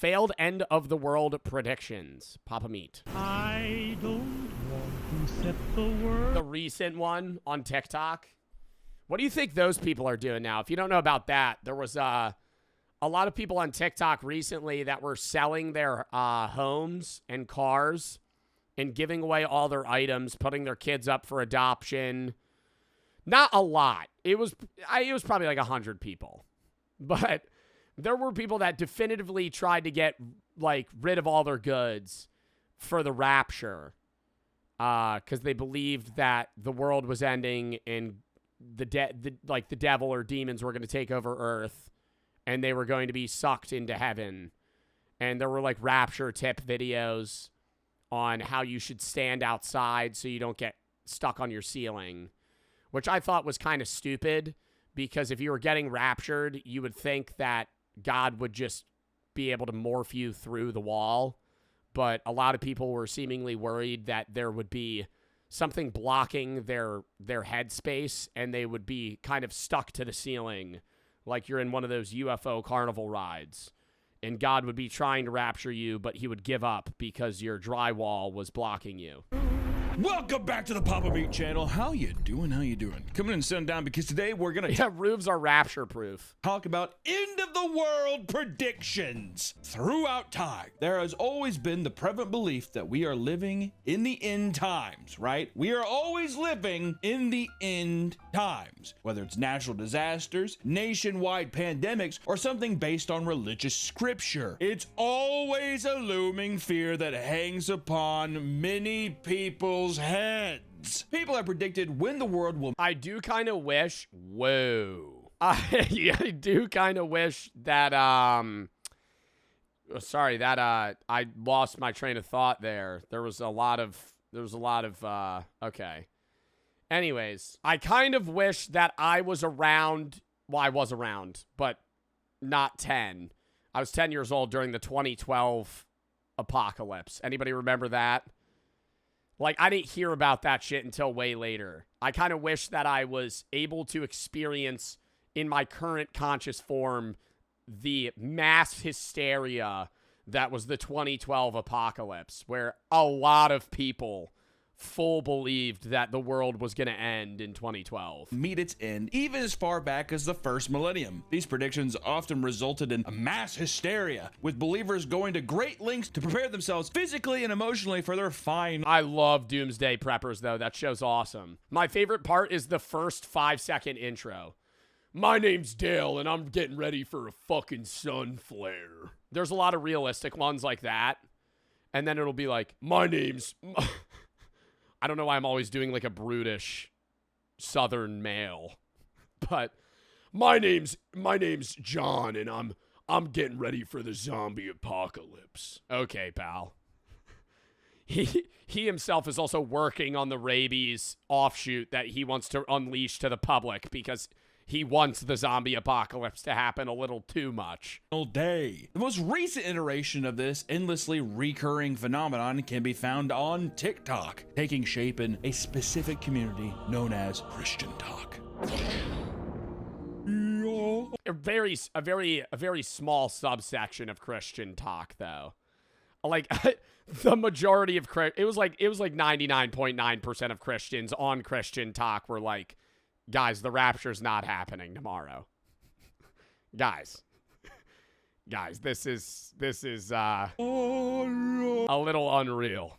Failed end of the world predictions. Papa Meat. I don't want to set the world. The recent one on TikTok. What do you think those people are doing now? If you don't know about that, there was a lot of people on TikTok recently that were selling their homes and cars and giving away all their items, putting their kids up for adoption. Not a lot. It was probably like 100 people. But there were people that definitively tried to get like rid of all their goods for the rapture. Because they believed that the world was ending and the devil or demons were going to take over Earth and they were going to be sucked into heaven. And there were like rapture tip videos on how you should stand outside so you don't get stuck on your ceiling, which I thought was kind of stupid because if you were getting raptured, you would think that God would just be able to morph you through the wall. But a lot of people were seemingly worried that there would be something blocking their headspace and they would be kind of stuck to the ceiling like you're in one of those UFO carnival rides. And God would be trying to rapture you, but he would give up because your drywall was blocking you. Welcome back to the Papa Beat channel. How you doing? How you doing? Coming in and sitting down because today we're going to roofs are rapture proof. Talk about end of the world predictions. Throughout time, there has always been the prevalent belief that we are living in the end times, right? We are always living in the end times, whether it's natural disasters, nationwide pandemics, or something based on religious scripture. It's always a looming fear that hangs upon many people's heads. People have predicted when the world will. I do kind of wish. Whoa. I do kind of wish that. Sorry, that I lost my train of thought there. There was a lot of. Okay. Anyways, I kind of wish that I was around. Well, I was around, but not 10. I was 10 years old during the 2012 apocalypse. Anybody remember that? Like, I didn't hear about that shit until way later. I kind of wish that I was able to experience in my current conscious form the mass hysteria that was the 2012 apocalypse, where a lot of people full believed that the world was going to end in 2012. Meet its end, even as far back as the first millennium. These predictions often resulted in a mass hysteria, with believers going to great lengths to prepare themselves physically and emotionally for their fine. I love Doomsday Preppers, though. That show's awesome. My favorite part is the first 5-second intro. My name's Dale, and I'm getting ready for a fucking sun flare. There's a lot of realistic ones like that. And then it'll be like, my name's... I don't know why I'm always doing like a brutish Southern male, but my name's John, and I'm getting ready for the zombie apocalypse. Okay, pal. He himself is also working on the rabies offshoot that he wants to unleash to the public because he wants the zombie apocalypse to happen a little too much. Day. The most recent iteration of this endlessly recurring phenomenon can be found on TikTok, taking shape in a specific community known as Christian talk. A very small subsection of Christian talk, though. Like the majority of it was like 99.9% of Christians on Christian talk were like, guys, the rapture's not happening tomorrow. Guys, this is a little unreal.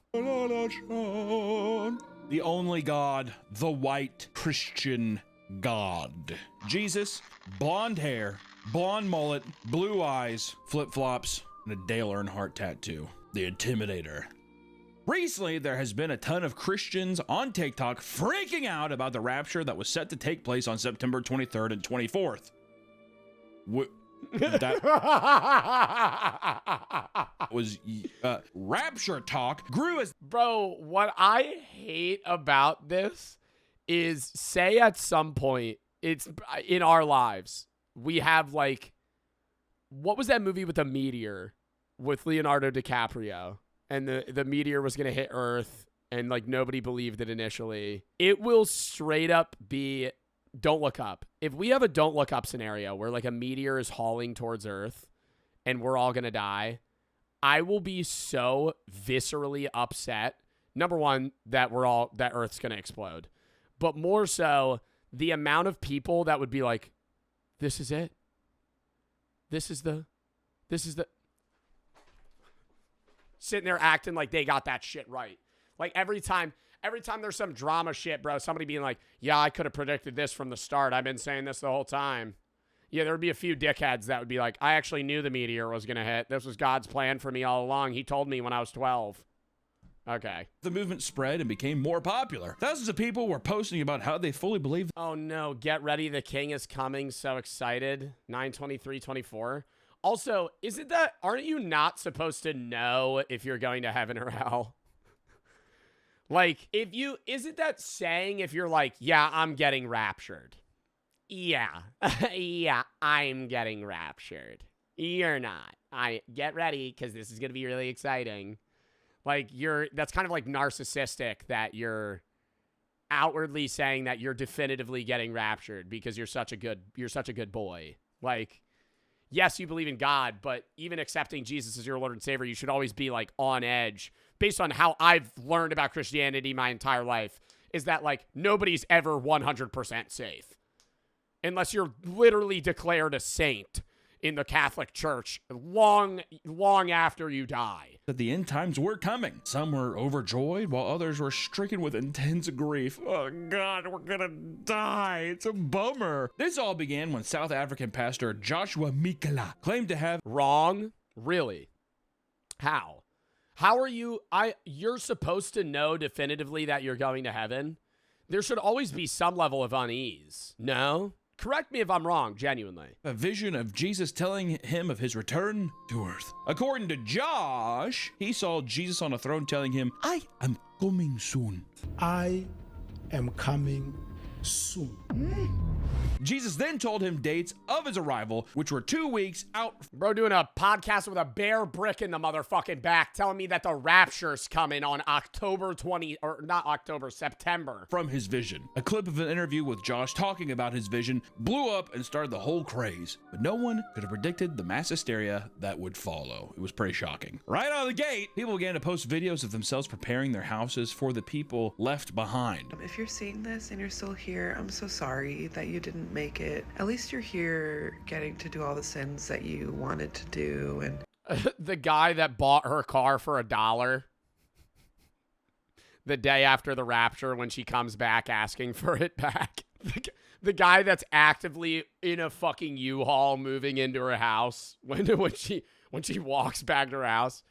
The only God, the white Christian God. Jesus, blonde hair, blonde mullet, blue eyes, flip-flops, and a Dale Earnhardt tattoo. The Intimidator. Recently, there has been a ton of Christians on TikTok freaking out about the rapture that was set to take place on September 23rd and 24th. That was rapture talk grew as... Bro, what I hate about this is, say at some point, it's in our lives, we have like... What was that movie with the meteor with Leonardo DiCaprio? And the meteor was going to hit Earth, and like nobody believed it initially. It will straight up be Don't Look Up. If we have a Don't Look Up scenario where like a meteor is hauling towards Earth and we're all going to die, I will be so viscerally upset. Number one, that Earth's going to explode. But more so, the amount of people that would be like, this is it. This is the sitting there acting like they got that shit right. Like every time there's some drama shit, bro, somebody being like, yeah, I could have predicted this from the start. I've been saying this the whole time. Yeah, there would be a few dickheads that would be like, I actually knew the meteor was going to hit. This was God's plan for me all along. He told me when I was 12. Okay. The movement spread and became more popular. Thousands of people were posting about how they fully believed. Oh no, get ready, the king is coming. So excited. 9/23/24. Also, aren't you not supposed to know if you're going to heaven or hell? Like, isn't that saying if you're like, yeah, I'm getting raptured. Yeah. Yeah, I'm getting raptured. You're not. Get ready, because this is going to be really exciting. Like, that's kind of like narcissistic that you're outwardly saying that you're definitively getting raptured because you're such a good boy. Like, yes, you believe in God, but even accepting Jesus as your Lord and Savior, you should always be like on edge. Based on how I've learned about Christianity my entire life, is that like nobody's ever 100% safe. Unless you're literally declared a saint in the Catholic Church long after you die. That the end times were coming. Some were overjoyed, while others were stricken with intense grief. Oh God, we're gonna die. It's a bummer. This all began when South African pastor Joshua Mikela claimed to have... Wrong? Really? How? How are you... You're supposed to know definitively that you're going to heaven? There should always be some level of unease. No? Correct me if I'm wrong, genuinely. A vision of Jesus telling him of his return to earth. According to Josh, he saw Jesus on a throne telling him, I am coming soon. I am coming soon. Jesus then told him dates of his arrival, which were 2 weeks out. Bro doing a podcast with a bare brick in the motherfucking back telling me that the rapture's coming on September. From his vision. A clip of an interview with Josh talking about his vision blew up and started the whole craze. But no one could have predicted the mass hysteria that would follow. It was pretty shocking. Right out of the gate, people began to post videos of themselves preparing their houses for the people left behind. If you're seeing this and you're still here, I'm so sorry that you didn't make it. At least you're here getting to do all the sins that you wanted to do. And the guy that bought her car for $1 the day after the rapture when she comes back asking for it back. The guy that's actively in a fucking U-Haul moving into her house when she walks back to her house.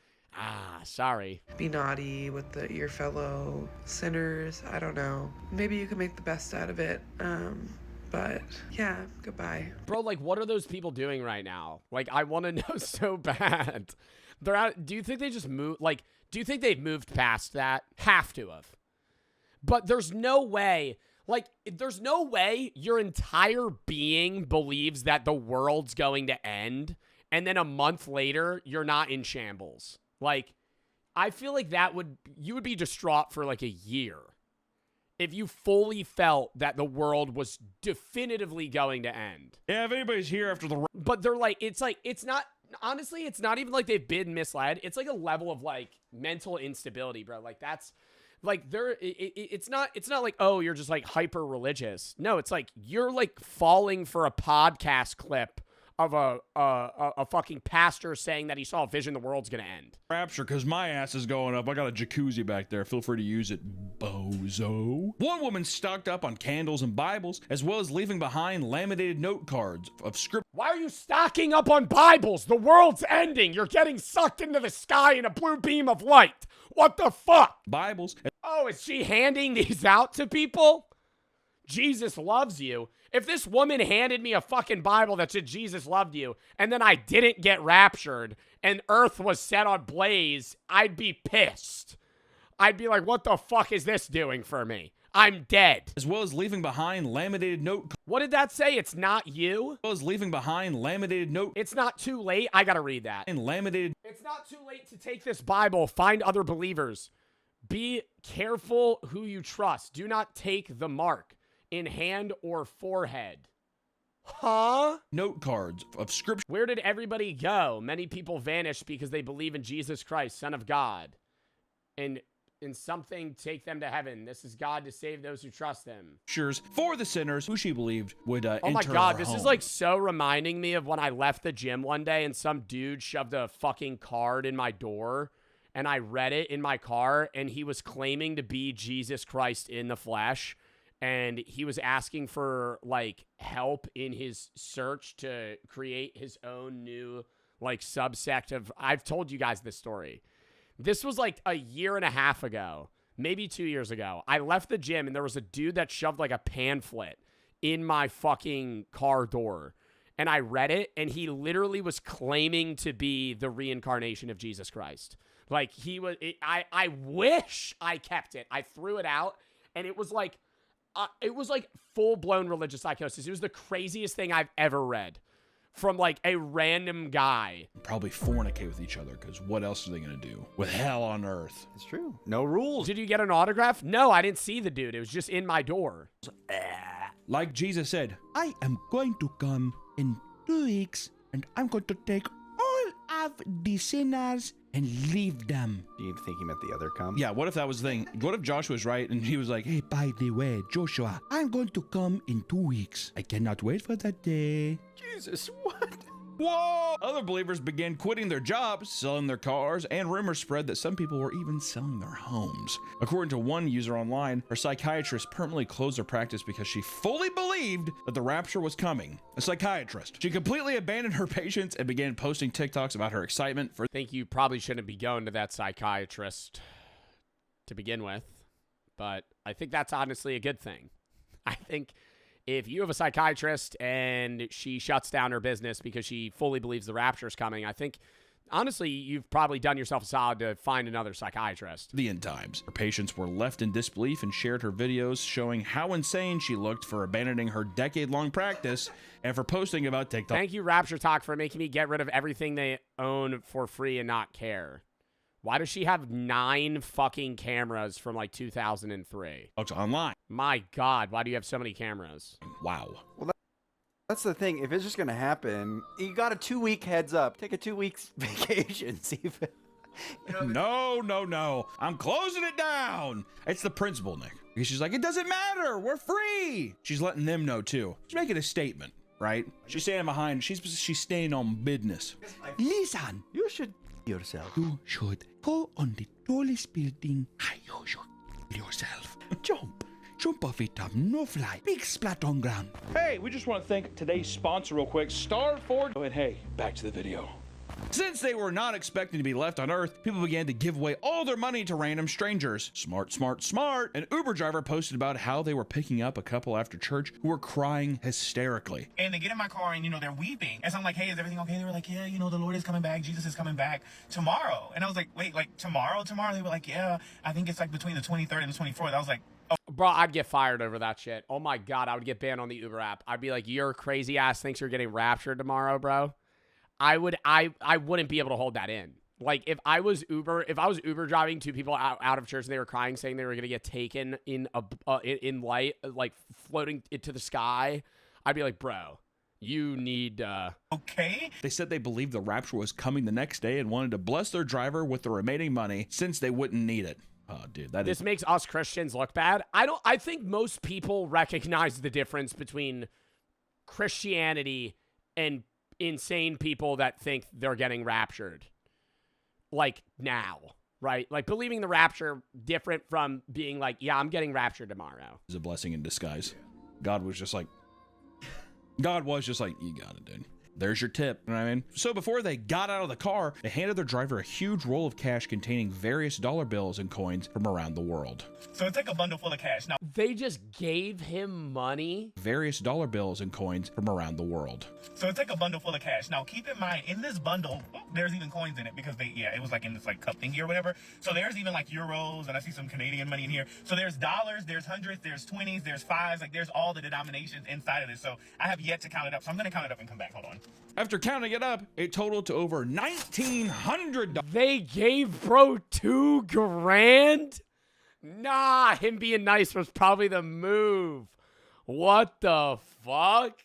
Sorry. Be naughty with your fellow sinners. I don't know. Maybe you can make the best out of it. But yeah, goodbye. Bro, like, what are those people doing right now? Like, I want to know so bad. They're out. Do you think they just moved? Like, do you think they've moved past that? Have to have. But there's no way. Like, there's no way your entire being believes that the world's going to end, and then a month later, you're not in shambles. Like, I feel like you would be distraught for like a year if you fully felt that the world was definitively going to end. Yeah, if anybody's here after the... But they're like, it's not, honestly, it's not even like they've been misled. It's like a level of like mental instability, bro. Like that's like it's not like, oh, you're just like hyper religious. No, it's like you're like falling for a podcast clip of a fucking pastor saying that he saw a vision the world's gonna end. Rapture, because my ass is going up. I got a jacuzzi back there. Feel free to use it, bozo. One woman stocked up on candles and Bibles, as well as leaving behind laminated note cards of script. Why are you stocking up on Bibles? The world's ending. You're getting sucked into the sky in a blue beam of light. What the fuck? Bibles. Oh, is she handing these out to people? Jesus loves you. If this woman handed me a fucking Bible that said Jesus loved you, and then I didn't get raptured, and earth was set on blaze, I'd be pissed. I'd be like, what the fuck is this doing for me? I'm dead. As well as leaving behind laminated note. What did that say? It's not you? As well as leaving behind laminated note. It's not too late. I gotta read that. And laminated. It's not too late to take this Bible. Find other believers. Be careful who you trust. Do not take the mark in hand or forehead. Huh? note cards of scripture. Where did everybody go? Many people vanished because they believe in Jesus Christ, Son of God. And in something take them to heaven. This is God to save those who trust him. For the sinners who she believed would Oh my enter God, her this home. is like so reminding me of when I left the gym one day and some dude shoved a fucking card in my door and I read it in my car and he was claiming to be Jesus Christ in the flesh and he was asking for like help in his search to create his own new like subsect of, I've told you guys this story. This was like a year and a half ago, maybe 2 years ago. I left the gym and there was a dude that shoved like a pamphlet in my fucking car door. And I read it and he literally was claiming to be the reincarnation of Jesus Christ. Like he was, I wish I kept it. I threw it out and it was like full-blown religious psychosis. It was the craziest thing I've ever read. From like a random guy. Probably fornicate with each other, because what else are they going to do with hell on earth? It's true. No rules. Did you get an autograph? No, I didn't see the dude. It was just in my door. Like Jesus said, I am going to come in 2 weeks, and I'm going to take all of the sinners and leave them. Do you think he meant the other come? Yeah, what if that was the thing? What if Joshua's right and he was like, hey, by the way, Joshua, I'm going to come in 2 weeks. I cannot wait for that day. Jesus, what? Whoa! Other believers began quitting their jobs, selling their cars, and rumors spread that some people were even selling their homes. According to one user online, her psychiatrist permanently closed her practice because she fully believed that the rapture was coming. A psychiatrist. She completely abandoned her patients and began posting TikToks about her excitement for... I think you probably shouldn't be going to that psychiatrist to begin with, but I think that's honestly a good thing. I think... if you have a psychiatrist and she shuts down her business because she fully believes the rapture is coming, I think, honestly, you've probably done yourself a solid to find another psychiatrist. The end times. Her patients were left in disbelief and shared her videos showing how insane she looked for abandoning her decade-long practice and for posting about TikTok. Thank you, Rapture Talk, for making me get rid of everything they own for free and not care. Why does she have 9 fucking cameras from like 2003? Online. My God, why do you have so many cameras? Wow. Well, that's the thing. If it's just going to happen, you got a 2-week heads up. Take a 2 weeks vacation. See if it, No. I'm closing it down. It's the principal, Nick. Because she's like, it doesn't matter. We're free. She's letting them know, too. She's making a statement, right? She's standing behind. She's staying on business. Listen. you should yourself. You should go on the tallest building. You should kill yourself. Jump off it, no fly. Big splat on ground. Hey, we just want to thank today's sponsor real quick, Star4. And hey, back to the video. Since they were not expecting to be left on Earth, people began to give away all their money to random strangers. Smart. An Uber driver posted about how they were picking up a couple after church who were crying hysterically. And they get in my car and, they're weeping. And so I'm like, hey, is everything okay? They were like, yeah, the Lord is coming back. Jesus is coming back tomorrow. And I was like, wait, like tomorrow? They were like, yeah, I think it's like between the 23rd and the 24th. I was like, oh. Bro, I'd get fired over that shit. Oh my God, I would get banned on the Uber app. I'd be like, your crazy ass thinks you're getting raptured tomorrow, bro. I wouldn't be able to hold that in. Like if I was Uber driving 2 people out of church and they were crying, saying they were gonna get taken in light, like floating into the sky, I'd be like, bro, you need. Okay. They said they believed the rapture was coming the next day and wanted to bless their driver with the remaining money since they wouldn't need it. Oh, dude, this makes us Christians look bad. I think most people recognize the difference between Christianity and insane people that think they're getting raptured. Like now, right? Like believing the rapture different from being like, yeah, I'm getting raptured tomorrow. It's a blessing in disguise. God was just like, you got it, dude. There's your tip. You know what I mean? So before they got out of the car, they handed their driver a huge roll of cash containing various dollar bills and coins from around the world. So it's like a bundle full of cash. Now, they just gave him money? Various dollar bills and coins from around the world. So it's like a bundle full of cash. Now, keep in mind, in this bundle, there's even coins in it because it was like in this like cup thingy or whatever. So there's even like euros, and I see some Canadian money in here. So there's dollars, there's hundreds, there's 20s, there's 5s. Like there's all the denominations inside of this. So I have yet to count it up. So I'm going to count it up and come back. Hold on. After counting it up, it totaled to over $1,900. They gave bro $2,000? Nah, him being nice was probably the move. What the fuck?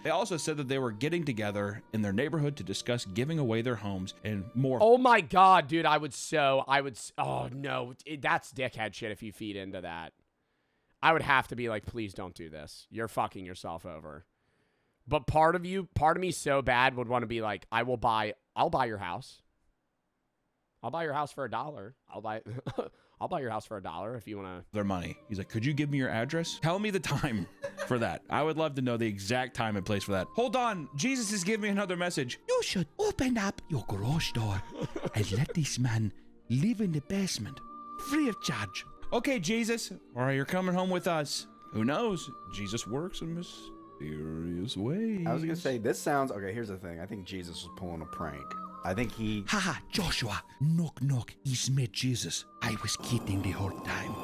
They also said that they were getting together in their neighborhood to discuss giving away their homes and more. Oh my God, dude. Oh no, that's dickhead shit if you feed into that. I would have to be like, please don't do this. You're fucking yourself over. But part of me so bad would want to be like, I'll buy your house. I'll buy your house for $1. I'll buy your house for $1 if you want to. Their money. He's like, could you give me your address? Tell me the time for that. I would love to know the exact time and place for that. Hold on. Jesus is giving me another message. You should open up your garage door and let this man live in the basement free of charge. Okay, Jesus. All right, you're coming home with us. Who knows? Jesus works in mysterious ways. I was gonna say, this sounds okay. Here's the thing. I think Jesus was pulling a prank. I think he. Haha, Joshua. Knock, knock. It's me, Jesus. I was kidding the whole time.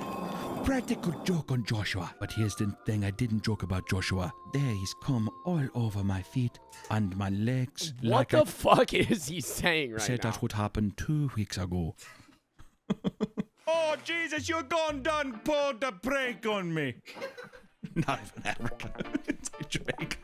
Practical joke on Joshua. But here's the thing, I didn't joke about Joshua. There he's come all over my feet and my legs. What the fuck is he saying right said now? that's what happened 2 weeks ago. Oh, Jesus, you're gone done pulled the prank on me. Not even Africa. It's like Jamaica.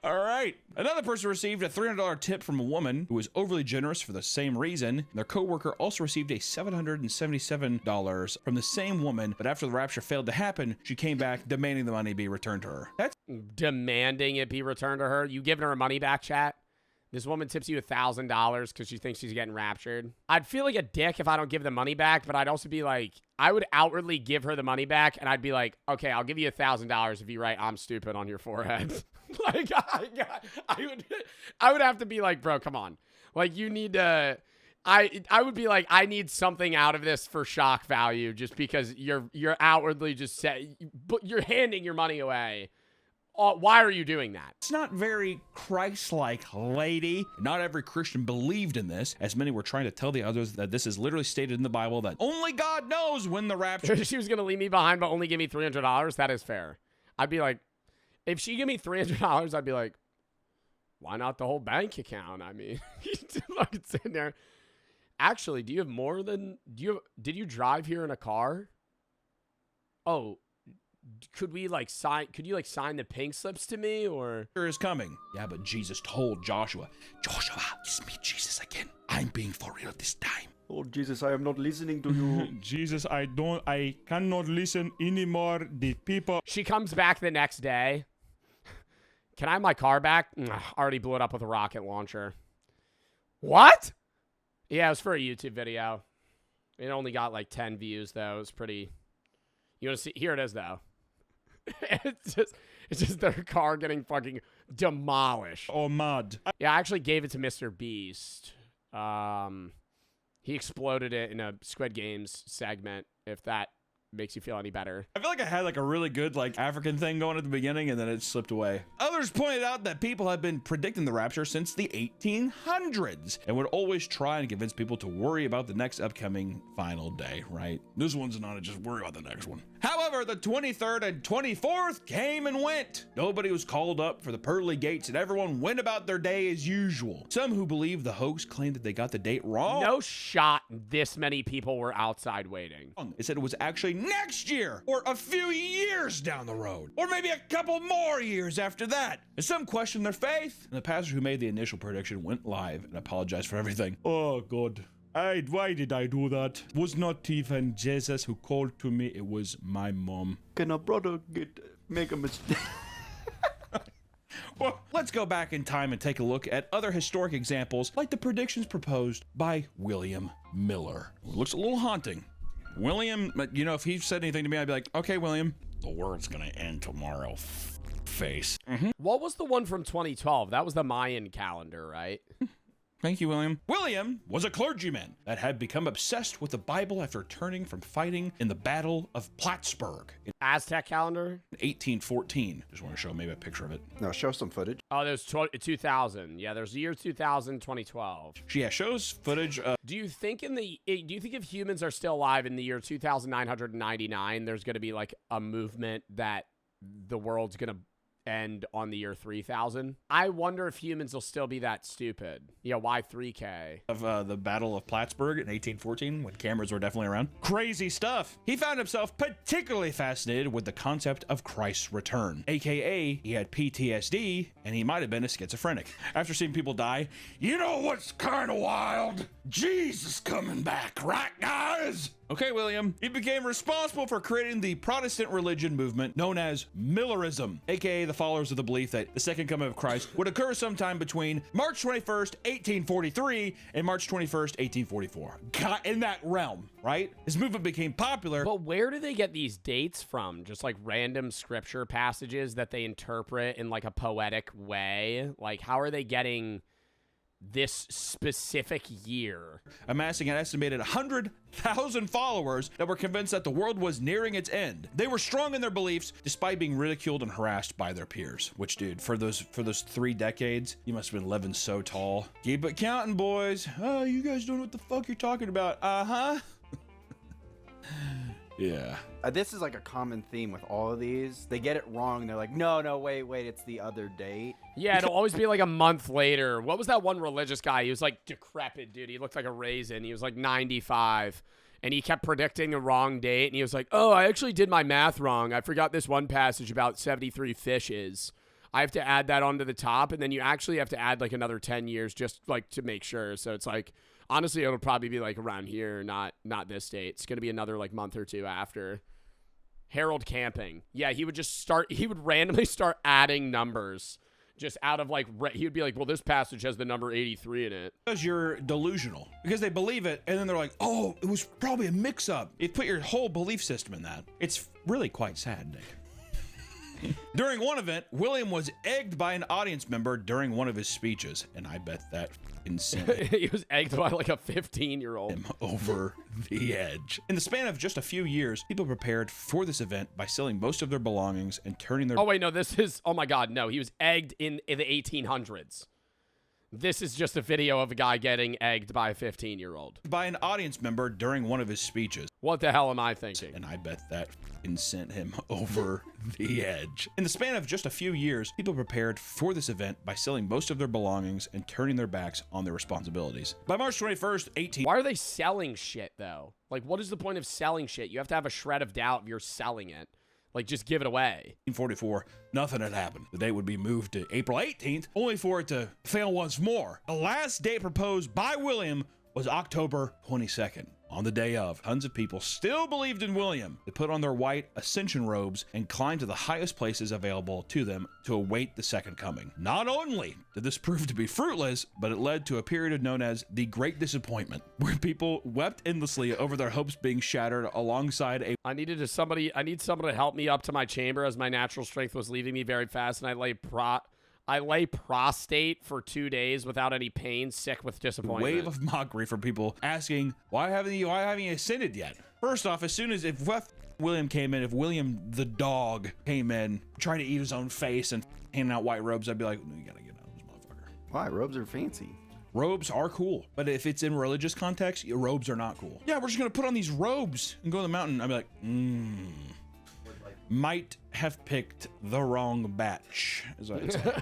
All right. Another person received a $300 tip from a woman who was overly generous for the same reason. Their coworker also received a $777 from the same woman, but after the rapture failed to happen, she came back demanding the money be returned to her. That's Demanding it be returned to her? You giving her a money back, chat? This woman tips you $1,000 because she thinks she's getting raptured. I'd feel like a dick if I don't give the money back, but I'd also be like, I would outwardly give her the money back, and I'd be like, okay, I'll give you $1,000 if you write "I'm stupid" on your forehead. Like, I would have to be like, bro, come on. Like, you need to. I would be like, I need something out of this for shock value, just because you're outwardly just but you're handing your money away. Why are you doing that? It's not very Christ-like, lady. Not every Christian believed in this, as many were trying to tell the others that this is literally stated in the Bible that only God knows when the rapture. She was going to leave me behind, but only give me $300. That is fair. I'd be like, if she give me $300, I'd be like, why not the whole bank account? I mean, like it's in there. Actually, do you have more than, did you drive here in a car? Oh, could you sign the pink slips to me, or? Is coming. Yeah, but Jesus told Joshua, Joshua, it's me, Jesus, again. I'm being for real this time. Oh, Jesus, I am not listening to you. Jesus, I cannot listen anymore. The people. She comes back the next day. Can I have my car back? Already blew it up with a rocket launcher. What? Yeah, it was for a YouTube video. It only got like 10 views, though. It was pretty. You want to see? Here it is, though. It's just their car getting fucking demolished. Oh, mud. Yeah, I actually gave it to Mr. Beast. He exploded it in a Squid Games segment, if that makes you feel any better. I feel like I had like a really good like African thing going at the beginning, and then it slipped away. Others pointed out that people have been predicting the rapture since the 1800s and would always try and convince people to worry about the next upcoming final day, right? This one's not to just worry about the next one. However, the 23rd and 24th came and went. Nobody was called up for the pearly gates, and everyone went about their day as usual. Some who believe the hoax claimed that they got the date wrong. No shot this many people were outside waiting. It said it was actually next year, or a few years down the road, or maybe a couple more years after that. And some questioned their faith, and the pastor who made the initial prediction went live and apologized for everything. Oh, God. Why did I do that? It was not even Jesus who called to me, it was my mom. Can a brother make a mistake? Well, let's go back in time and take a look at other historic examples, like the predictions proposed by William Miller. It looks a little haunting. William, you know, if he said anything to me, I'd be like, okay, William, the world's gonna end tomorrow, face. What was the one from 2012? That was the Mayan calendar, right? Thank you, William. William was a clergyman that had become obsessed with the Bible after returning from fighting in the Battle of Plattsburgh in Aztec calendar? 1814. Just want to show maybe a picture of it. No, show some footage. Oh, there's 2000. Yeah, there's the year 2000, 2012. Yeah, shows footage of... Do you think if humans are still alive in the year 2999, there's going to be like a movement that the world's going to end on the year 3000. I wonder if humans will still be that stupid. Yeah, why 3K? Of the Battle of Plattsburgh in 1814, when cameras were definitely around. Crazy stuff. He found himself particularly fascinated with the concept of Christ's return, aka he had PTSD and he might have been a schizophrenic. After seeing people die, you know what's kind of wild? Jesus coming back, right guys? Okay, William. He became responsible for creating the Protestant religion movement known as Millerism, aka the followers of the belief that the second coming of Christ would occur sometime between March 21st, 1843 and March 21st, 1844. God, in that realm, right? His movement became popular. But where do they get these dates from? Just like random scripture passages that they interpret in like a poetic way? Like, how are they getting this specific year? Amassing an estimated 100,000 followers that were convinced that the world was nearing its end. They were strong in their beliefs despite being ridiculed and harassed by their peers. Which, dude, for those 3 decades, you must have been living so tall. Keep it counting, boys. Oh, you guys don't know what the fuck you're talking about. Uh-huh. Yeah. This is like a common theme with all of these. They get it wrong. They're like, no, wait, it's the other date. Yeah, it'll always be like a month later. What was that one religious guy? He was like decrepit, dude. He looked like a raisin. He was like 95. And he kept predicting the wrong date. And he was like, oh, I actually did my math wrong. I forgot this one passage about 73 fishes. I have to add that onto the top. And then you actually have to add like another 10 years just like to make sure. So it's like, honestly, it'll probably be like around here, not this date. It's going to be another like month or two after. Harold Camping. Yeah, he would randomly start adding numbers just out of like, he would be like, well, this passage has the number 83 in it. Because you're delusional. Because they believe it, and then they're like, oh, it was probably a mix-up. You put your whole belief system in that. It's really quite sad, Nick. During one event, William was egged by an audience member during one of his speeches, and I bet that insane. He was egged by like a 15-year-old. Him over the edge. In the span of just a few years, people prepared for this event by selling most of their belongings and turning their... Oh, wait, no, this is... Oh, my God, no. He was egged in the 1800s. This is just a video of a guy getting egged by a 15-year-old. By an audience member during one of his speeches. What the hell am I thinking? And I bet that sent him over the edge. In the span of just a few years, people prepared for this event by selling most of their belongings and turning their backs on their responsibilities. By March 21st, Why are they selling shit, though? Like, what is the point of selling shit? You have to have a shred of doubt if you're selling it. Like, just give it away. 1844, nothing had happened. The date would be moved to April 18th, only for it to fail once more. The last date proposed by William was October 22nd. On the day of, tons of people still believed in William. They put on their white ascension robes and climbed to the highest places available to them to await the second coming. Not only did this prove to be fruitless, but it led to a period known as the Great Disappointment, where people wept endlessly over their hopes being shattered alongside a... I need somebody to help me up to my chamber as my natural strength was leaving me very fast, and I lay prostrate for 2 days without any pain, sick with disappointment. Wave of mockery from people asking, why haven't you ascended yet? First off, as soon as if William came in, if William the dog came in trying to eat his own face and handing out white robes, I'd be like, no, you gotta get out of this motherfucker. Why? Robes are fancy. Robes are cool, but if it's in religious context, robes are not cool. Yeah, we're just gonna put on these robes and go to the mountain. I'd be like, might have picked the wrong batch, as I'd say.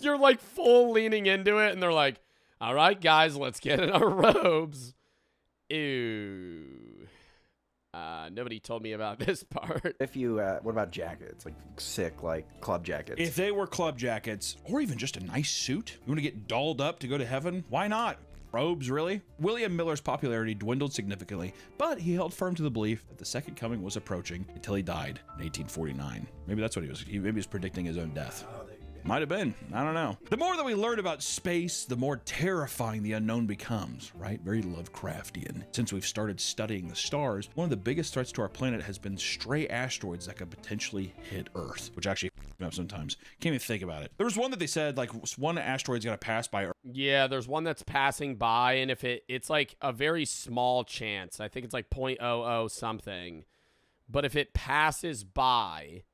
You're like full leaning into it, and they're like, all right, guys, let's get in our robes. Ew. Nobody told me about this part. If you, what about jackets? Like sick, like club jackets. If they were club jackets, or even just a nice suit, you want to get dolled up to go to heaven? Why not? Robes, really? William Miller's popularity dwindled significantly, but he held firm to the belief that the second coming was approaching until he died in 1849. Maybe that's what he was. Maybe he was predicting his own death. Might have been. I don't know. The more that we learn about space, the more terrifying the unknown becomes, right? Very Lovecraftian. Since we've started studying the stars, one of the biggest threats to our planet has been stray asteroids that could potentially hit Earth, which actually me up sometimes. Can't even think about it. There was one that they said, like, one asteroid's gonna pass by Earth. Yeah, there's one that's passing by, and if it's like a very small chance. I think it's like 0.00 something. But if it passes by,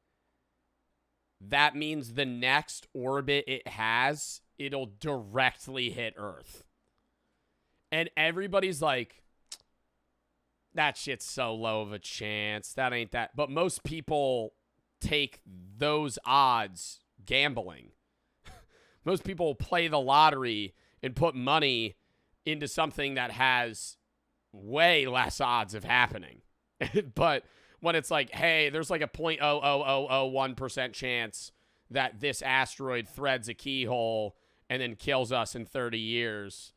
that means the next orbit it has, it'll directly hit Earth. And everybody's like, That shit's so low of a chance. That ain't that. But most people take those odds gambling. Most people play the lottery and put money into something that has way less odds of happening. But when it's like, hey, there's like a 0.00001% chance that this asteroid threads a keyhole and then kills us in 30 years,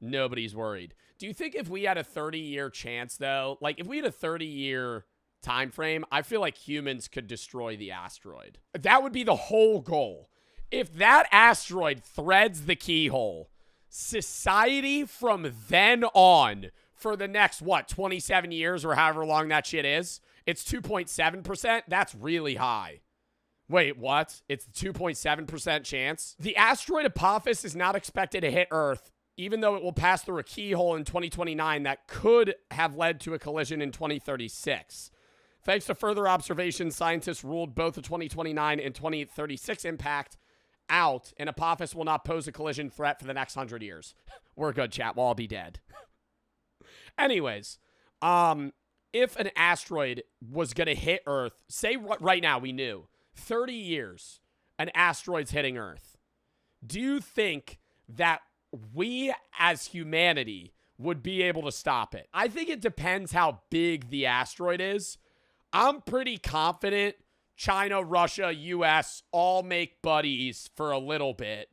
nobody's worried. Do you think if we had a 30-year chance, though, like if we had a 30-year time frame, I feel like humans could destroy the asteroid. That would be the whole goal. If that asteroid threads the keyhole, society from then on for the next, 27 years or however long that shit is, it's 2.7%. That's really high. Wait, what? It's 2.7% chance? The asteroid Apophis is not expected to hit Earth, even though it will pass through a keyhole in 2029 that could have led to a collision in 2036. Thanks to further observations, scientists ruled both the 2029 and 2036 impact out, and Apophis will not pose a collision threat for the next 100 years. We're good, chat. We'll all be dead. Anyways, if an asteroid was going to hit Earth, say right now we knew, 30 years, an asteroid's hitting Earth. Do you think that we as humanity would be able to stop it? I think it depends how big the asteroid is. I'm pretty confident China, Russia, US all make buddies for a little bit,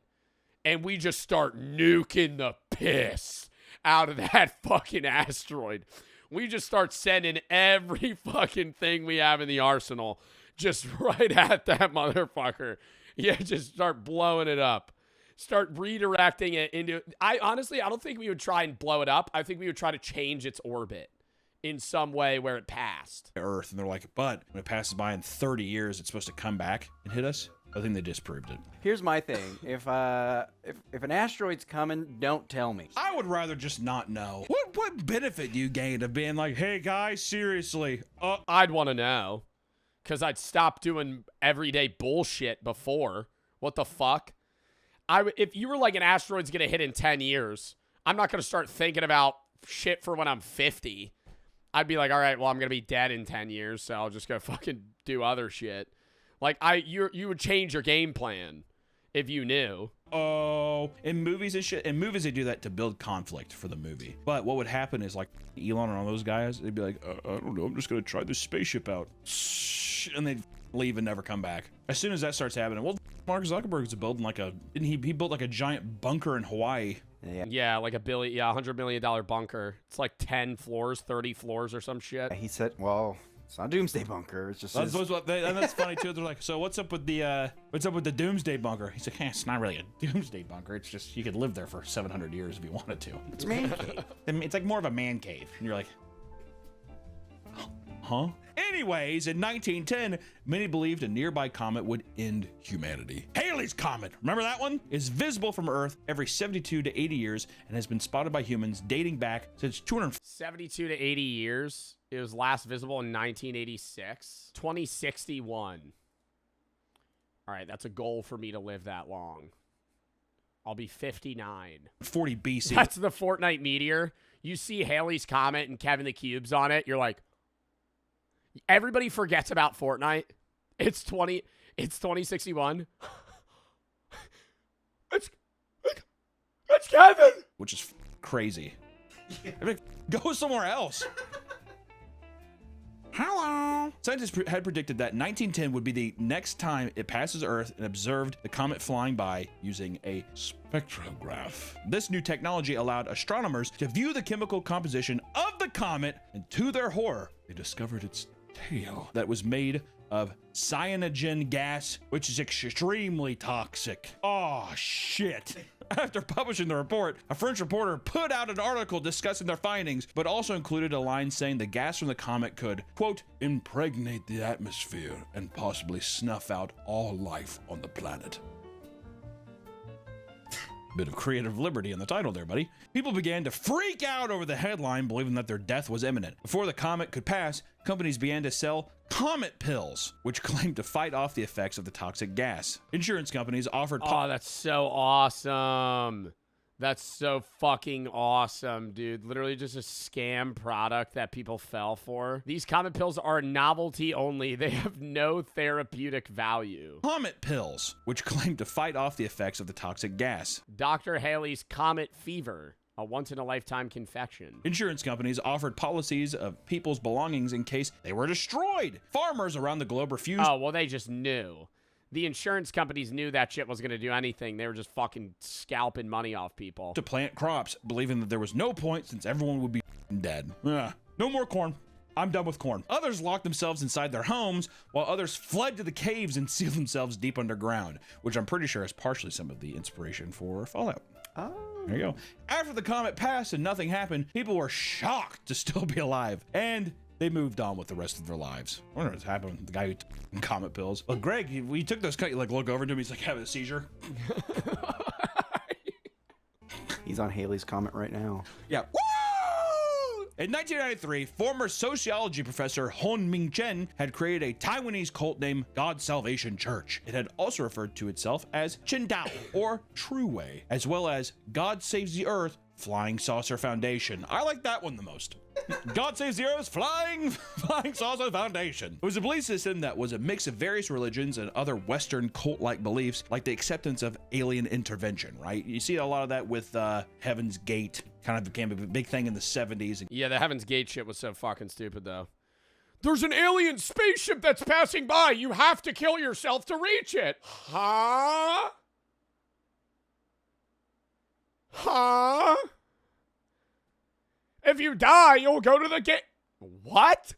and we just start nuking the piss out of that fucking asteroid. We just start sending every fucking thing we have in the arsenal just right at that motherfucker. Yeah, just start blowing it up. Start redirecting it into... I don't think we would try and blow it up. I think we would try to change its orbit in some way where it passed. Earth, and they're like, but when it passes by in 30 years, it's supposed to come back and hit us. I think they disproved it. Here's my thing. If an asteroid's coming, don't tell me. I would rather just not know. What benefit do you gain of being like, hey guys, seriously? I'd want to know, because I'd stop doing everyday bullshit before. What the fuck? If you were like, an asteroid's gonna hit in 10 years, I'm not gonna start thinking about shit for when I'm 50. I'd be like, all right, well, I'm gonna be dead in 10 years, so I'll just go fucking do other shit. Like, you would change your game plan if you knew. Oh, in movies and shit. In movies, they do that to build conflict for the movie. But what would happen is, like, Elon and all those guys, they'd be like, I don't know, I'm just gonna try this spaceship out. And they'd leave and never come back. As soon as that starts happening, well, Mark Zuckerberg's building like he built like a giant bunker in Hawaii. Yeah, like $100 million bunker. It's like 10 floors, 30 floors or some shit. He said, well, it's not a doomsday bunker. It's just and that's funny too. They're like, so what's up with the doomsday bunker? He's like, it's not really a doomsday bunker. It's just you could live there for 700 years if you wanted to. It's a man cave. It's like more of a man cave. And you're like, huh? Anyways, in 1910, many believed a nearby comet would end humanity. Halley's Comet, remember that one? Is visible from Earth every 72 to 80 years and has been spotted by humans dating back since 72 to 80 years. It was last visible in 1986. 2061. All right, that's a goal for me to live that long. I'll be 59. 40 BC. That's the Fortnite meteor. You see Halley's Comet and Kevin the Cube's on it, you're like, everybody forgets about Fortnite. It's 2061. It's Kevin. Which is crazy. I mean, go somewhere else. Hello. Scientists had predicted that 1910 would be the next time it passes Earth and observed the comet flying by using a spectrograph. This new technology allowed astronomers to view the chemical composition of the comet, and to their horror, they discovered its tail that was made of cyanogen gas, which is extremely toxic. Oh, shit. After publishing the report, a French reporter put out an article discussing their findings, but also included a line saying the gas from the comet could, quote, impregnate the atmosphere and possibly snuff out all life on the planet. Bit of creative liberty in the title there, buddy. People began to freak out over the headline, believing that their death was imminent. Before the comet could pass, companies began to sell comet pills, which claimed to fight off the effects of the toxic gas. Insurance companies offered... Oh, that's so awesome. That's so fucking awesome, dude. Literally just a scam product that people fell for. These comet pills are novelty only. They have no therapeutic value. Comet pills, which claim to fight off the effects of the toxic gas. Dr. Haley's Comet Fever, a once-in-a-lifetime confection. Insurance companies offered policies of people's belongings in case they were destroyed. Farmers around the globe refused. Oh, well, they just knew. The insurance companies knew that shit wasn't going to do anything. They were just fucking scalping money off people. To plant crops, believing that there was no point since everyone would be dead. Ugh. No more corn. I'm done with corn. Others locked themselves inside their homes, while others fled to the caves and sealed themselves deep underground, which I'm pretty sure is partially some of the inspiration for Fallout. Oh. There you go. After the comet passed and nothing happened, people were shocked to still be alive, and they moved on with the rest of their lives. I wonder what's happened with the guy who took comet pills. Well, Greg, he took those, you like look over to him, he's like having a seizure. He's on Haley's Comet right now. Yeah. Woo! In 1993, former sociology professor Hon Ming Chen had created a Taiwanese cult named God Salvation Church. It had also referred to itself as Chen Dao, or True Way, as well as God Saves the Earth Flying Saucer Foundation. I like that one the most. God Saves the Earth Flying Saucer Foundation. It was a belief system that was a mix of various religions and other Western cult-like beliefs, like the acceptance of alien intervention, right? You see a lot of that with Heaven's Gate. Kind of became a big thing in the 70s. Yeah, the Heaven's Gate shit was so fucking stupid, though. There's an alien spaceship that's passing by. You have to kill yourself to reach it. Huh? Huh? If you die, you'll go to the gate. What?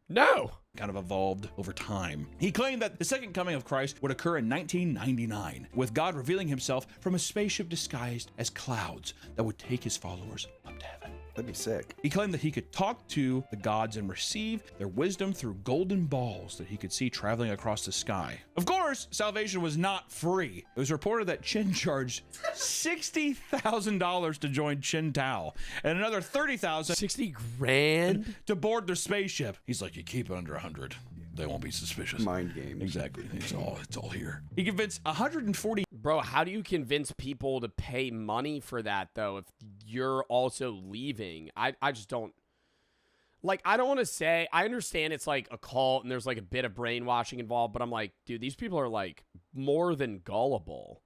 No. Kind of evolved over time. He claimed that the second coming of Christ would occur in 1999, with God revealing himself from a spaceship disguised as clouds that would take his followers up to heaven. That'd be sick. He claimed that he could talk to the gods and receive their wisdom through golden balls that he could see traveling across the sky. Of course, salvation was not free. It was reported that Chen charged $60,000 to join Chen Tao and another $30,000 $60 grand to board their spaceship. He's like, you keep it under 100. They won't be suspicious. Mind games. Exactly. It's all here. He convinced 140. Bro, how do you convince people to pay money for that, though, if you're also leaving? I just don't... Like, I don't want to say... I understand it's, like, a cult and there's, like, a bit of brainwashing involved, but I'm like, dude, these people are, like, more than gullible.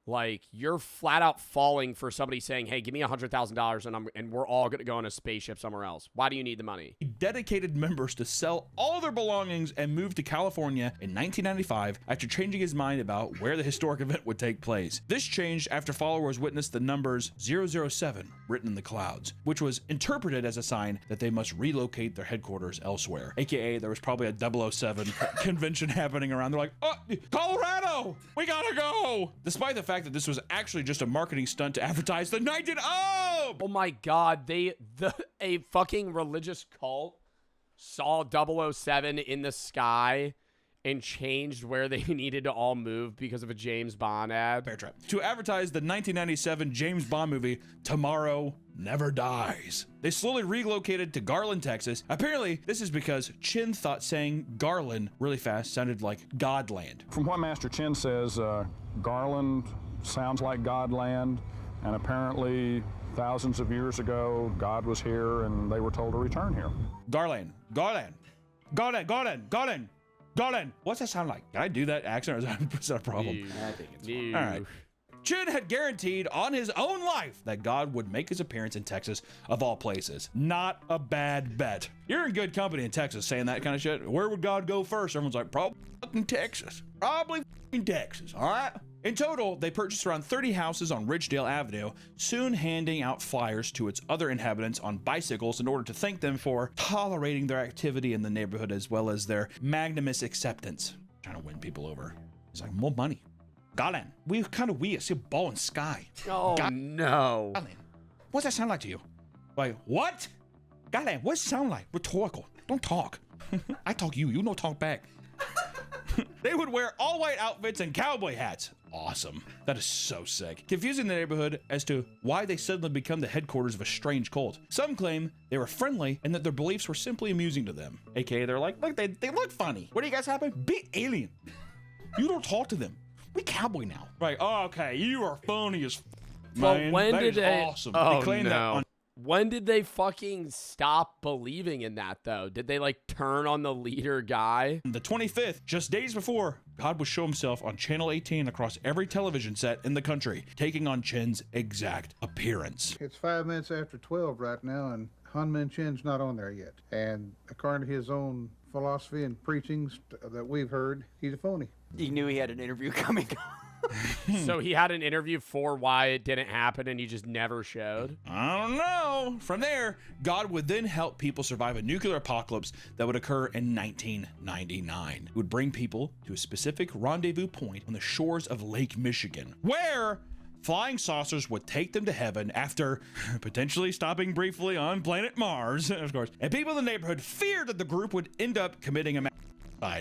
Like, you're flat out falling for somebody saying, hey, give me $100,000 and we're all going to go on a spaceship somewhere else. Why do you need the money? Dedicated members to sell all their belongings and move to California in 1995 after changing his mind about where the historic event would take place. This changed after followers witnessed the numbers 007 written in the clouds, which was interpreted as a sign that they must relocate their headquarters elsewhere. AKA, there was probably a 007 convention happening around. They're like, oh, Colorado, we gotta go. Despite the fact that this was actually just a marketing stunt to advertise the 19... Oh my god, a fucking religious cult saw 007 in the sky and changed where they needed to all move because of a James Bond ad. Bear Trap. To advertise the 1997 James Bond movie, Tomorrow Never Dies. They slowly relocated to Garland, Texas. Apparently, this is because Chin thought saying Garland really fast sounded like Godland. From what Master Chin says, Garland sounds like Godland, and apparently thousands of years ago, God was here and they were told to return here. Garland. What's that sound like? Can I do that accent, or is that a problem? I think it's fine. All right. Chin had guaranteed on his own life that God would make his appearance in Texas, of all places. Not a bad bet. You're in good company in Texas saying that kind of shit. Where would God go first? Everyone's like, probably fucking Texas. Probably fucking Texas, all right? In total, they purchased around 30 houses on Ridgedale Avenue, soon handing out flyers to its other inhabitants on bicycles in order to thank them for tolerating their activity in the neighborhood as well as their magnanimous acceptance. Trying to win people over. It's like, more money. Garland, we're kind of weird. See a ball in sky. Oh, no. Garland, what's that sound like to you? Like, what? Garland, what's it sound like? Rhetorical. Don't talk. I talk you don't talk back. They would wear all white outfits and cowboy hats. Awesome. That is so sick. Confusing the neighborhood as to why they suddenly become the headquarters of a strange cult. Some claim they were friendly and that their beliefs were simply amusing to them. AKA, they're like, look, they look funny. What do you guys happen? Be alien. You don't talk to them. We cowboy now. Right. Oh, okay. You are phony as But man. when That did is they? awesome. Oh They claim no. that on When did they fucking stop believing in that though? Did they like turn on the leader guy? the 25th, just days before, God would show himself on Channel 18 across every television set in the country, taking on Chen's exact appearance. It's 5 minutes after 12 right now, and Han Min Chen's not on there yet. And according to his own philosophy and preachings that we've heard, he's a phony. He knew he had an interview coming. So he had an interview for why it didn't happen and he just never showed? I don't know. From there, God would then help people survive a nuclear apocalypse that would occur in 1999. It would bring people to a specific rendezvous point on the shores of Lake Michigan, where flying saucers would take them to heaven after potentially stopping briefly on planet Mars, of course. And people in the neighborhood feared that the group would end up committing a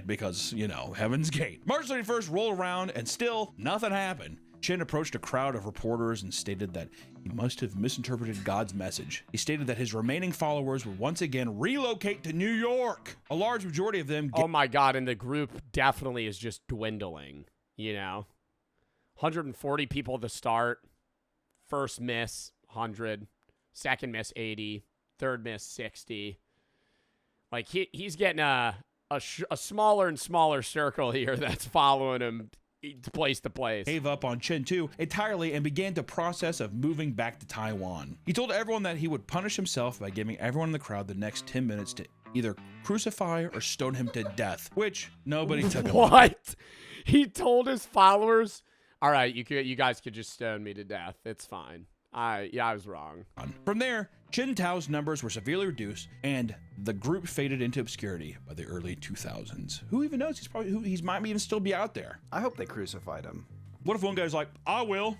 because, you know, Heaven's Gate. March 31st rolled around and still nothing happened. Chen approached a crowd of reporters and stated that he must have misinterpreted God's message. He stated that his remaining followers would once again relocate to New York. A large majority of them... Oh my God, and the group definitely is just dwindling, you know? 140 people at the start. First miss, 100. Second miss, 80. Third miss, 60. Like, he's getting a smaller and smaller circle here that's following him place to place. Gave up on Chen 2 entirely and began the process of moving back to Taiwan. He told everyone that he would punish himself by giving everyone in the crowd the next 10 minutes to either crucify or stone him to death, which nobody took him on. What? He told his followers, all right, you guys could just stone me to death. It's fine. I was wrong. From there, Chen Tao's numbers were severely reduced, and the group faded into obscurity by the early 2000s. Who even knows? He might even still be out there. I hope they crucified him. What if one guy's like, I will?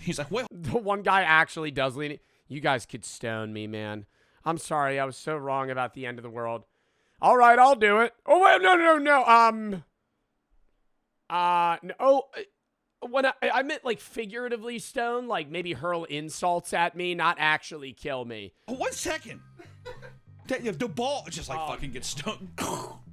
He's like, well. The one guy actually does lean it. You guys could stone me, man. I'm sorry. I was so wrong about the end of the world. All right, I'll do it. Oh, wait, no. No. When I meant like figuratively stone, like maybe hurl insults at me, not actually kill me. 1 second. The ball just like fucking gets stoned.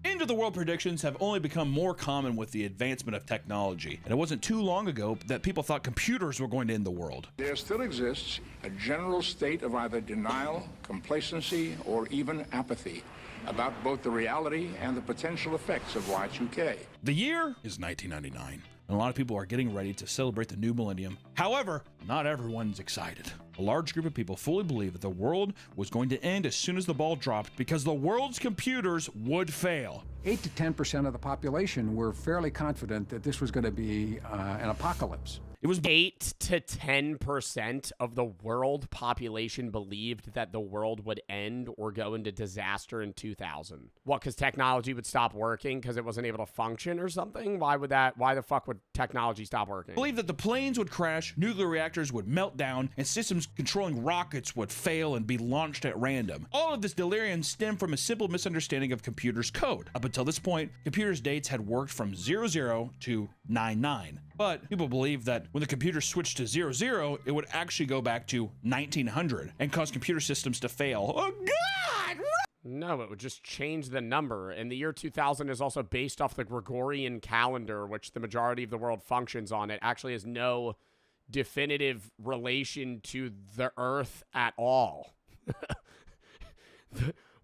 End of the world predictions have only become more common with the advancement of technology. And it wasn't too long ago that people thought computers were going to end the world. There still exists a general state of either denial, complacency, or even apathy about both the reality and the potential effects of Y2K. The year is 1999. And a lot of people are getting ready to celebrate the new millennium. However, not everyone's excited. A large group of people fully believe that the world was going to end as soon as the ball dropped because the world's computers would fail. 8 to 10% of the population were fairly confident that this was going to be an apocalypse. It was 8 to 10% of the world population believed that the world would end or go into disaster in 2000. What, because technology would stop working because it wasn't able to function or something? Why the fuck would technology stop working? Believe that the planes would crash, nuclear reactors would melt down, and systems controlling rockets would fail and be launched at random. All of this delirium stemmed from a simple misunderstanding of computers' code. Up until this point, computers' dates had worked from 00 to 99. But people believed that when the computer switched to 00, it would actually go back to 1900 and cause computer systems to fail. Oh, God! No, it would just change the number. And the year 2000 is also based off the Gregorian calendar, which the majority of the world functions on. It actually has no definitive relation to the Earth at all.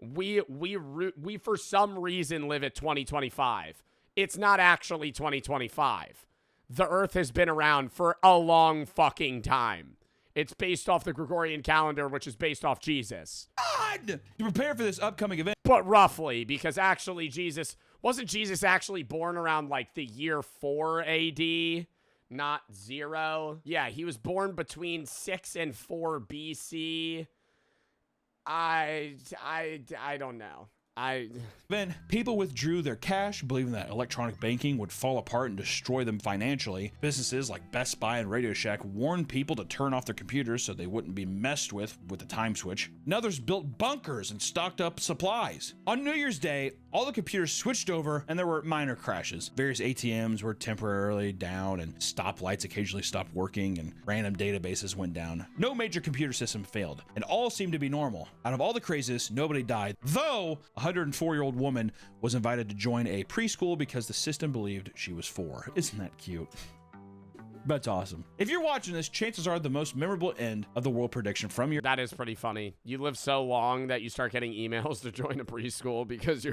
We for some reason live at 2025. It's not actually 2025. The Earth has been around for a long fucking time. It's based off the Gregorian calendar, which is based off Jesus. God! To prepare for this upcoming event. But roughly, because actually wasn't Jesus actually born around like the year 4 AD, not 0? Yeah, he was born between 6 and 4 BC. I don't know. Then people withdrew their cash, believing that electronic banking would fall apart and destroy them financially. Businesses like Best Buy and Radio Shack warned people to turn off their computers so they wouldn't be messed with the time switch. And others built bunkers and stocked up supplies. On New Year's Day, all the computers switched over and there were minor crashes. Various ATMs were temporarily down and stoplights occasionally stopped working and random databases went down. No major computer system failed and all seemed to be normal. Out of all the craziness, nobody died, though a 104-year-old woman was invited to join a preschool because the system believed she was 4. Isn't that cute? That's awesome. If you're watching this, chances are the most memorable end of the world prediction from your— That is pretty funny. You live so long that you start getting emails to join a preschool because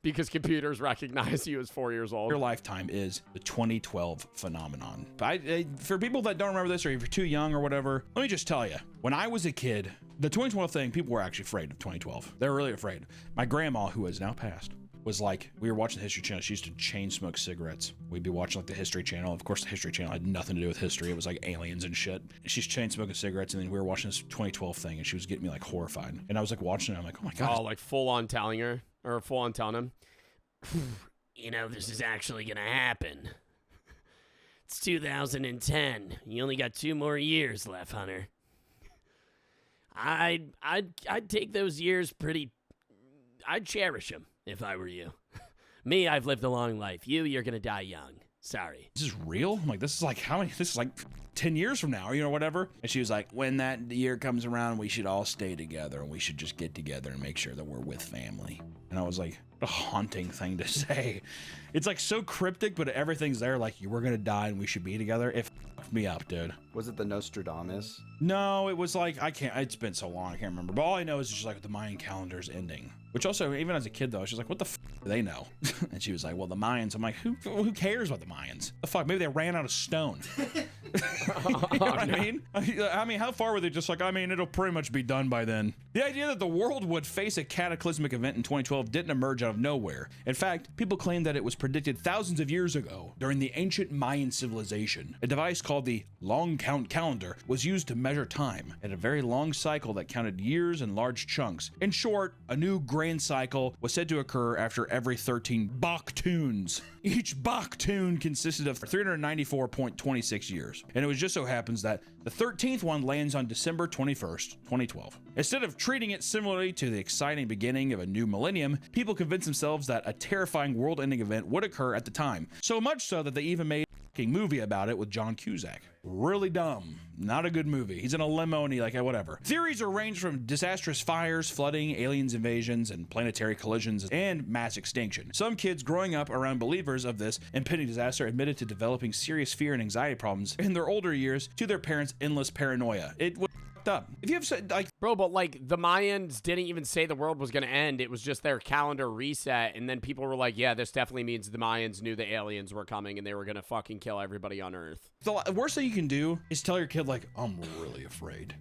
because computers recognize you as 4 years old. Your lifetime is the 2012 phenomenon. For people that don't remember this, or if you're too young or whatever, let me just tell you, when I was a kid, the 2012 thing, people were actually afraid of 2012. They were really afraid. My grandma, who has now passed, was like, we were watching the History Channel. She used to chain smoke cigarettes. We'd be watching like the History Channel. Of course, the History Channel had nothing to do with history. It was like aliens and shit. And she's chain smoking cigarettes, and then we were watching this 2012 thing, and she was getting me like horrified. And I was like watching it. I'm like, oh my god. Oh, like full on telling her, or full on telling him, you know, this is actually gonna happen. It's 2010. You only got 2 more years left, Hunter. I'd take those years pretty. I'd cherish them. If I were you. Me, I've lived a long life. You're gonna die young. Sorry. This is real? I'm like, this is like how many? This is like 10 years from now, you know, whatever. And she was like, when that year comes around, we should all stay together and we should just get together and make sure that we're with family. And I was like, what a haunting thing to say. It's like so cryptic, but everything's there. Like, you were gonna die and we should be together. It fucked me up, dude. Was it the Nostradamus? No, it was like, it's been so long, I can't remember. But all I know is just like the Mayan calendar's ending. Which also, even as a kid though, she's like, what the do they know? And she was like, well, the Mayans. I'm like, who cares about the Mayans? The fuck, maybe they ran out of stone. You know what I mean? I mean, how far were they just like, I mean, it'll pretty much be done by then. The idea that the world would face a cataclysmic event in 2012 didn't emerge out of nowhere. In fact, people claim that it was predicted thousands of years ago during the ancient Mayan civilization. A device called the long count calendar was used to measure time at a very long cycle that counted years in large chunks. In short, a new grand cycle was said to occur after every 13 Baktuns. Each Baktun consisted of 394.26 years. And it was just so happens that the 13th one lands on December 21st, 2012. Instead of treating it similarly to the exciting beginning of a new millennium, people convinced themselves that a terrifying world-ending event would occur at the time. So much so that they even made a movie about it with John Cusack. Really dumb. Not a good movie. He's in a limo and whatever. Theories are ranged from disastrous fires, flooding, aliens invasions, and planetary collisions, and mass extinction. Some kids growing up around believers of this impending disaster admitted to developing serious fear and anxiety problems in their older years to their parents' endless paranoia. It was up. If you have said like, bro, but like the Mayans didn't even say the world was gonna end. It was just their calendar reset, and then people were like, yeah, this definitely means the Mayans knew the aliens were coming and they were gonna fucking kill everybody on Earth. The worst thing you can do is tell your kid like, I'm really afraid.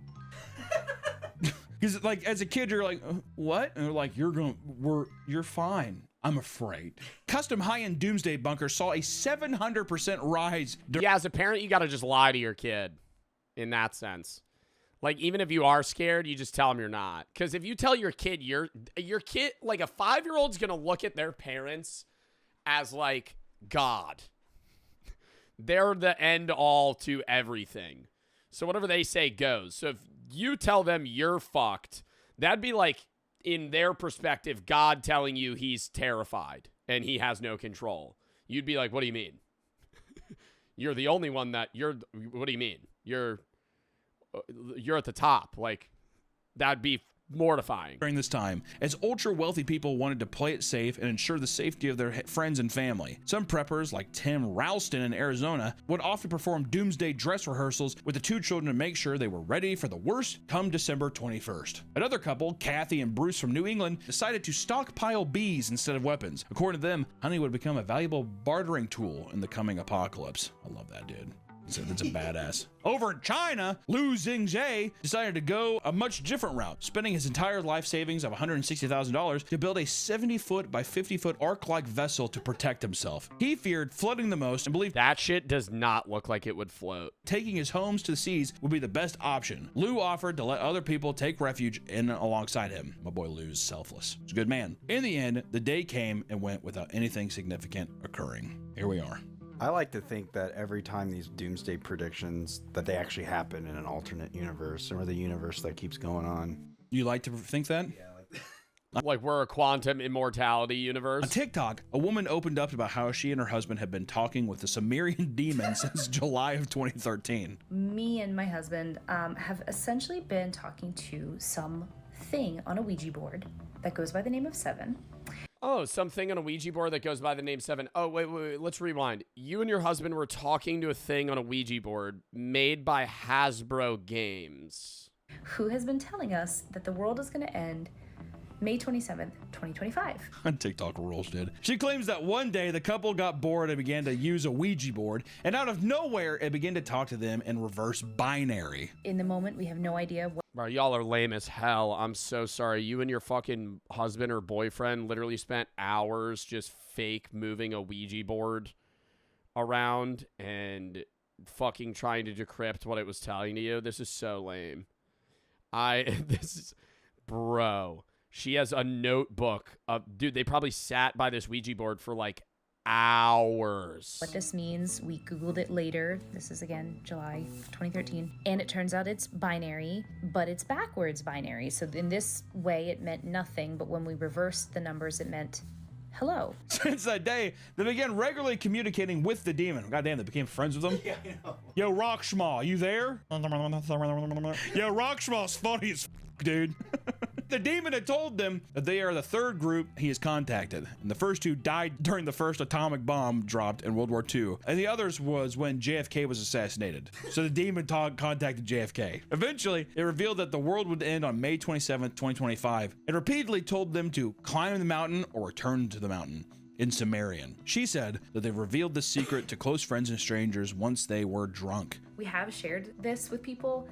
Because like as a kid you're like, what? And they're like, you're fine. I'm afraid. Custom high-end doomsday bunkers saw a 700% rise. Yeah, as a parent, you gotta just lie to your kid in that sense. Like, even if you are scared, you just tell them you're not. Because if you tell your kid, your kid, like a 5-year-old's going to look at their parents as like God. They're the end all to everything. So whatever they say goes. So if you tell them you're fucked, that'd be like, in their perspective, God telling you he's terrified and he has no control. You'd be like, what do you mean? You're the only one what do you mean? You're at the top. Like, that'd be mortifying. During this time, as ultra wealthy people wanted to play it safe and ensure the safety of their friends and family. Some preppers, like Tim Ralston in Arizona, would often perform doomsday dress rehearsals with the 2 children to make sure they were ready for the worst come December 21st. Another couple, Kathy and Bruce from New England, decided to stockpile bees instead of weapons. According to them, honey would become a valuable bartering tool in the coming apocalypse. I love that dude. That's a badass. Over in China, Liu Xingzhe decided to go a much different route, spending his entire life savings of $160,000 to build a 70-foot by 50-foot ark-like vessel to protect himself. He feared flooding the most and believed that shit does not look like it would float. Taking his homes to the seas would be the best option. Liu offered to let other people take refuge in alongside him. My boy Liu's selfless. He's a good man. In the end, the day came and went without anything significant occurring. Here we are. I like to think that every time these doomsday predictions, that they actually happen in an alternate universe or the universe that keeps going on. You like to think that? Yeah. Like we're a quantum immortality universe. On TikTok, a woman opened up about how she and her husband have been talking with the Sumerian demon since July of 2013. Me and my husband have essentially been talking to something on a Ouija board that goes by the name of Seven. Oh, something on a Ouija board that goes by the name Seven. Oh, wait, let's rewind. You and your husband were talking to a thing on a Ouija board made by Hasbro Games, who has been telling us that the world is going to end May 27th, 2025. On TikTok rules, dude. She claims that one day the couple got bored and began to use a Ouija board, and out of nowhere, it began to talk to them in reverse binary. In the moment, we have no idea what. Bro, y'all are lame as hell. I'm so sorry. You and your fucking husband or boyfriend literally spent hours just fake moving a Ouija board around and fucking trying to decrypt what it was telling to you. This is so lame. Bro. She has a notebook of, dude, they probably sat by this Ouija board for like hours. What this means, we Googled it later. This is again, July 2013. And it turns out it's binary, but it's backwards binary. So in this way, it meant nothing. But when we reversed the numbers, it meant hello. Since that day, they began regularly communicating with the demon. Goddamn, they became friends with them. Yeah, I know. Yo, Rockschmaw, you there? Yo, Rockschmaw's funny as dude. The demon had told them that they are the third group he has contacted, and the first two died during the first atomic bomb dropped in World War II, and the others was when JFK was assassinated. So the demon contacted JFK. Eventually, it revealed that the world would end on May 27th, 2025, and repeatedly told them to climb the mountain or return to the mountain in Sumerian. She said that they revealed the secret to close friends and strangers once they were drunk. We have shared this with people.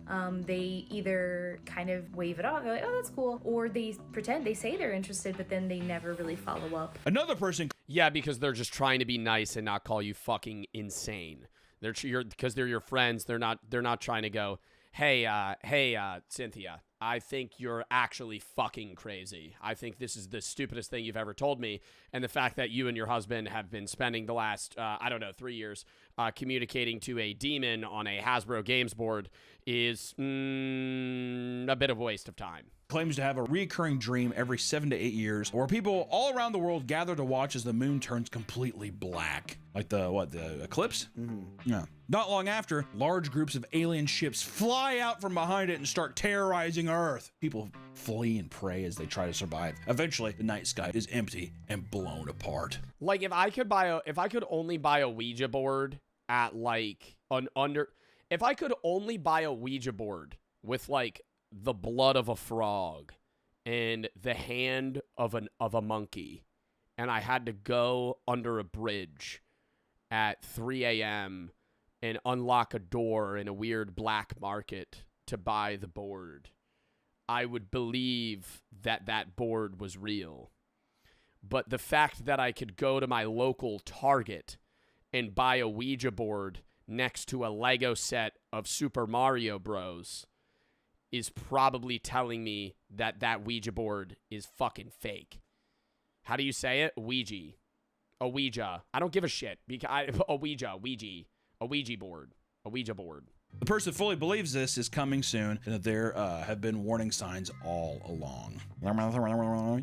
They either kind of wave it off, they're like, oh, that's cool, or they pretend, they say they're interested, but then they never really follow up. Another person... Yeah, because they're just trying to be nice and not call you fucking insane. Because they're your friends. They're not trying to go, hey, Cynthia, I think you're actually fucking crazy. I think this is the stupidest thing you've ever told me. And the fact that you and your husband have been spending the last, 3 years communicating to a demon on a Hasbro Games board is a bit of a waste of time. Claims to have a recurring dream every 7 to 8 years where people all around the world gather to watch as the moon turns completely black. Like the eclipse? Mm-hmm. Yeah. Not long after, large groups of alien ships fly out from behind it and start terrorizing Earth. People flee and pray as they try to survive. Eventually, the night sky is empty and blown apart. Like if I could only buy a Ouija board at if I could only buy a Ouija board with like the blood of a frog and the hand of a monkey, and I had to go under a bridge at 3 a.m. and unlock a door in a weird black market to buy the board, I would believe that board was real. But the fact that I could go to my local Target and buy a Ouija board next to a Lego set of Super Mario Bros. Is probably telling me that Ouija board is fucking fake. How do you say it? Ouija. A Ouija. I don't give a shit. A Ouija board. The person fully believes this is coming soon and that there have been warning signs all along.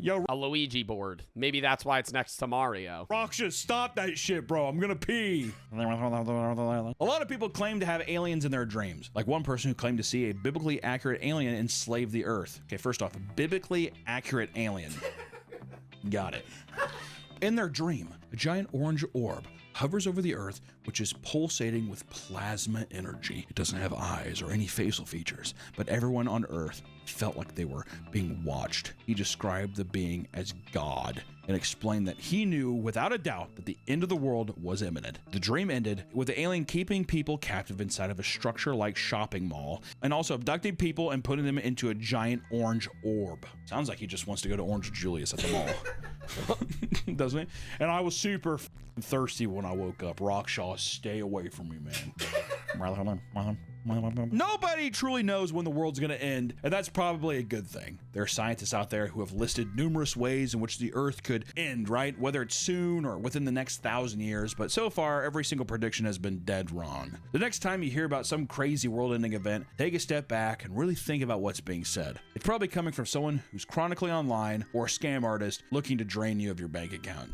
Yo, a Luigi board. Maybe that's why it's next to Mario. Roxas, stop that shit, bro. I'm gonna pee. A lot of people claim to have aliens in their dreams. Like one person who claimed to see a biblically accurate alien enslave the earth. Okay, first off, a biblically accurate alien. Got it. In their dream, a giant orange orb hovers over the earth, which is pulsating with plasma energy. It doesn't have eyes or any facial features, but everyone on earth felt like they were being watched. He described the being as God and explained that he knew without a doubt that the end of the world was imminent. The dream ended with the alien keeping people captive inside of a structure-like shopping mall and also abducting people and putting them into a giant orange orb. Sounds like he just wants to go to Orange Julius at the mall. Doesn't it? And I was super thirsty when I woke up. Rockshaw, stay away from me, man. Nobody truly knows when the world's going to end, and that's probably a good thing. There are scientists out there who have listed numerous ways in which the Earth could end, right? Whether it's soon or within the next 1,000 years, but so far, every single prediction has been dead wrong. The next time you hear about some crazy world-ending event, take a step back and really think about what's being said. It's probably coming from someone who's chronically online or a scam artist looking to drain you of your bank account.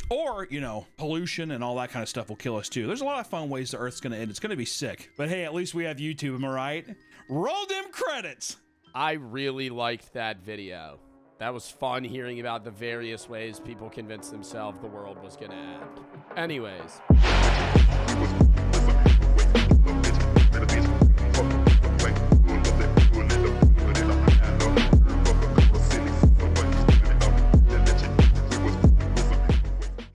Or, you know, pollution and all that kind of stuff will kill us too. There's a lot of fun ways the Earth's going to end. It's going to be sick. But hey, at least we have YouTube, am I right? Roll them credits! I really liked that video. That was fun hearing about the various ways people convinced themselves the world was going to end. Anyways.